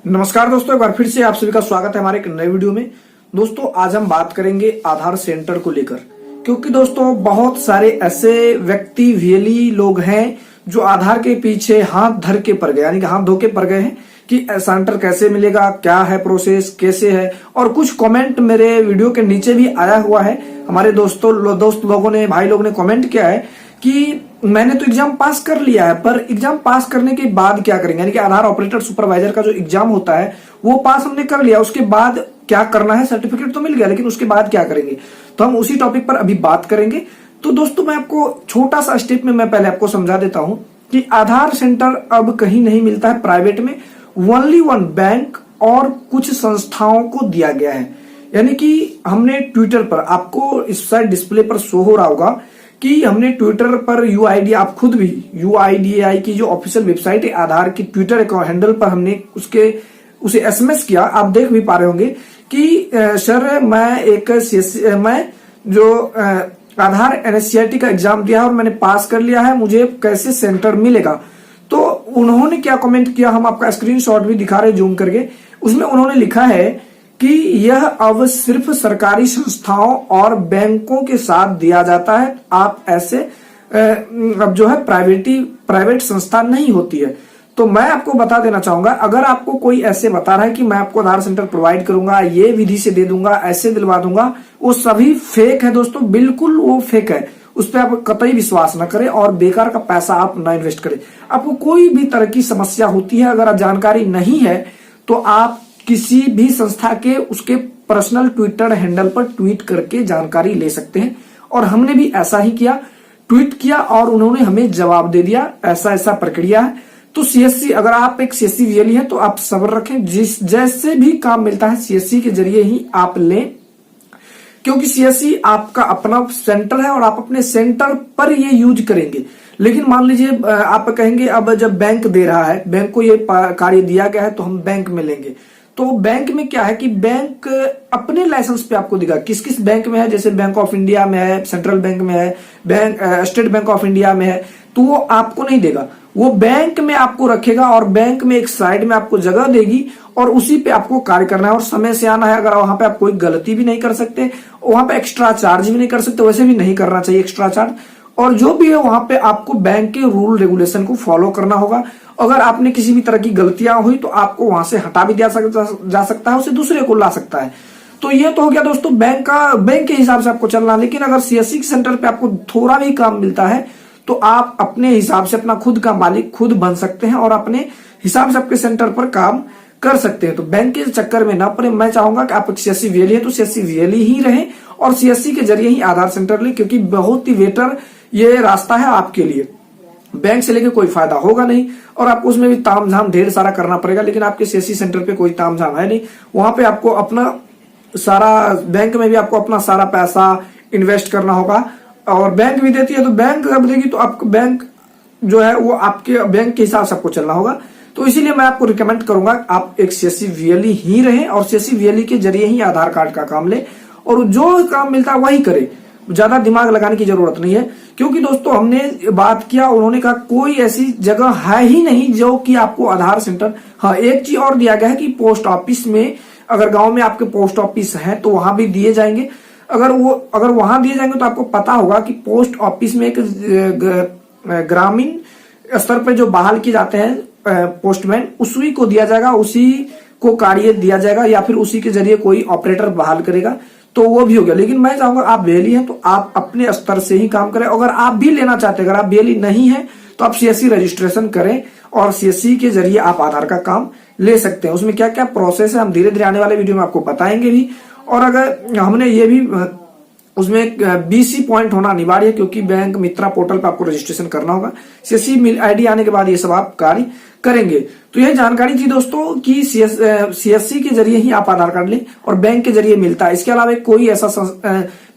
नमस्कार दोस्तों, एक बार फिर से आप सभी का स्वागत है हमारे एक नए वीडियो में। दोस्तों आज हम बात करेंगे आधार सेंटर को लेकर, क्योंकि दोस्तों बहुत सारे ऐसे व्यक्ति वियली लोग हैं जो आधार के पीछे हाथ धर के पड़ गए, यानी कि हाथ धो के पड़ गए हैं कि सेंटर कैसे मिलेगा, क्या है प्रोसेस, कैसे है। और कुछ कमेंट मेरे वीडियो के नीचे भी आया हुआ है। हमारे दोस्त लोगों ने, भाई लोगों ने कमेंट किया है कि मैंने तो एग्जाम पास कर लिया है, पर एग्जाम पास करने के बाद क्या करेंगे, यानी कि आधार ऑपरेटर सुपरवाइजर का जो एग्जाम होता है वो पास हमने कर लिया, उसके बाद क्या करना है। सर्टिफिकेट तो मिल गया, लेकिन उसके बाद क्या करेंगे, तो हम उसी टॉपिक पर अभी बात करेंगे। तो दोस्तों मैं आपको छोटा सा स्टेप में मैं पहले आपको समझा देता हूं कि आधार सेंटर अब कहीं नहीं मिलता है प्राइवेट में, ओनली वन बैंक और कुछ संस्थाओं को दिया गया है। यानी कि हमने ट्विटर पर, आपको इस साइड डिस्प्ले पर शो हो रहा होगा कि हमने ट्विटर पर यूआईडी, आप खुद भी यूआईडीएआई की जो ऑफिशियल वेबसाइट है आधार की, ट्विटर अकाउंट हैंडल पर हमने उसे एसएमएस किया। आप देख भी पा रहे होंगे कि सर मैं जो आधार एनएससीआरटी का एग्जाम दिया है और मैंने पास कर लिया है, मुझे कैसे सेंटर मिलेगा। तो उन्होंने क्या कमेंट किया, हम आपका स्क्रीनशॉट भी दिखा रहे जूम करके। उसमें उन्होंने लिखा है कि यह अब सिर्फ सरकारी संस्थाओं और बैंकों के साथ दिया जाता है, आप ऐसे अब जो है प्राइवेट संस्था नहीं होती है। तो मैं आपको बता देना चाहूंगा, अगर आपको कोई ऐसे बता रहा है कि मैं आपको आधार सेंटर प्रोवाइड करूंगा, ये विधि से दे दूंगा, ऐसे दिलवा दूंगा, वो सभी फेक है दोस्तों, बिल्कुल वो फेक है। उस पर आप कतई विश्वास न करें और बेकार का पैसा आप ना इन्वेस्ट करें। आपको कोई भी तरह की समस्या होती है, अगर जानकारी नहीं है तो आप किसी भी संस्था के उसके पर्सनल ट्विटर हैंडल पर ट्वीट करके जानकारी ले सकते हैं। और हमने भी ऐसा ही किया, ट्वीट किया और उन्होंने हमें जवाब दे दिया, ऐसा प्रक्रिया है। तो सीएससी, अगर आप एक सीएससी वीएलई है तो आप सब्र रखें, जैसे भी काम मिलता है सीएससी के जरिए ही आप लें, क्योंकि सीएससी आपका अपना सेंटर है और आप अपने सेंटर पर ये यूज करेंगे। लेकिन मान लीजिए आप कहेंगे अब जब बैंक दे रहा है, बैंक को ये कार्य दिया गया है तो हम बैंक में लेंगे। तो बैंक में क्या है कि बैंक अपने लाइसेंस पे आपको देगा किस किस बैंक में है, जैसे बैंक ऑफ इंडिया में है, सेंट्रल बैंक में है, स्टेट बैंक ऑफ इंडिया में है, तो वो आपको नहीं देगा, वो बैंक में आपको रखेगा और बैंक में एक साइड में आपको जगह देगी और उसी पे आपको कार्य करना है और समय से आना है। अगर वहां पे आप कोई गलती भी नहीं कर सकते, वहां पे एक्स्ट्रा चार्ज भी नहीं कर सकते, वैसे भी नहीं करना चाहिए एक्स्ट्रा चार्ज। और जो भी है वहां पे आपको बैंक के रूल रेगुलेशन को फॉलो करना होगा। अगर आपने किसी भी तरह की गलतियां हुई तो आपको वहां से हटा भी जा सकता है, उसे दूसरे को ला सकता है। तो ये तो हो गया दोस्तों बैंक के हिसाब से आपको चलना। लेकिन अगर सीएससी सेंटर पे आपको थोड़ा भी काम मिलता है तो आप अपने हिसाब से अपना खुद का मालिक खुद बन सकते हैं और अपने हिसाब से आपके सेंटर पर काम कर सकते हैं। तो बैंक के चक्कर में ना पड़े। मैं चाहूंगा कि आप सीएससी वीएलई है तो सीएससी वीएलई ही रहे और सीएससी के जरिए ही आधार सेंटर ले, क्योंकि बहुत ही बेटर ये रास्ता है आपके लिए। बैंक से लेके कोई फायदा होगा नहीं और आपको उसमें भी तामझाम ढेर सारा करना पड़ेगा, लेकिन आपके सीएससी सेंटर पे कोई तामझाम है नहीं। वहां पे आपको अपना सारा, बैंक में भी आपको अपना सारा पैसा इन्वेस्ट करना होगा और बैंक भी देती है, तो बैंक जब देगी तो आपको बैंक जो है वो आपके बैंक के हिसाब से आपको चलना होगा। तो इसीलिए मैं आपको रिकमेंड करूंगा आप एक सीएससी वीएलई ही रहें और सीएससी वीएलई के जरिए ही आधार कार्ड का काम ले और जो काम मिलता है वही करे, ज्यादा दिमाग लगाने की जरूरत नहीं है। क्योंकि दोस्तों हमने बात किया, उन्होंने कहा कोई ऐसी जगह है ही नहीं जो कि आपको आधार सेंटर, हाँ एक चीज और दिया गया है कि पोस्ट ऑफिस में, अगर गांव में आपके पोस्ट ऑफिस है तो वहां भी दिए जाएंगे। अगर वहां दिए जाएंगे तो आपको पता होगा कि पोस्ट ऑफिस में एक ग्रामीण स्तर पर जो बहाल किए जाते हैं पोस्टमैन, उसी को दिया जाएगा, उसी को कार्य दिया जाएगा या फिर उसी के जरिए कोई ऑपरेटर बहाल करेगा, तो वो भी हो गया। लेकिन मैं चाहूंगा आप वीएलई हैं तो आप अपने स्तर से ही काम करें। अगर आप भी लेना चाहते हैं, अगर आप वीएलई नहीं है तो आप सीएससी रजिस्ट्रेशन करें और सीएससी के जरिए आप आधार का काम ले सकते हैं। उसमें क्या क्या प्रोसेस है हम धीरे धीरे आने वाले वीडियो में आपको बताएंगे भी। और अगर हमने ये भी, उसमें एक बीसी पॉइंट होना अनिवार्य है, क्योंकि बैंक मित्रा पोर्टल पर आपको रजिस्ट्रेशन करना होगा। सीएससी आईडी आने के बाद ये सब आप कार्य करेंगे। तो यह जानकारी थी दोस्तों कि सीएससी के जरिए ही आप आधार कार्ड लें और बैंक के जरिए मिलता है। इसके अलावा कोई ऐसा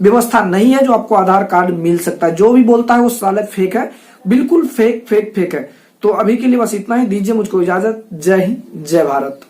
व्यवस्था नहीं है जो आपको आधार कार्ड मिल सकता है। जो भी बोलता है वो साले फेक है, बिल्कुल फेक है। तो अभी के लिए बस इतना ही, दीजिए मुझको इजाजत। जय हिंद, जय भारत।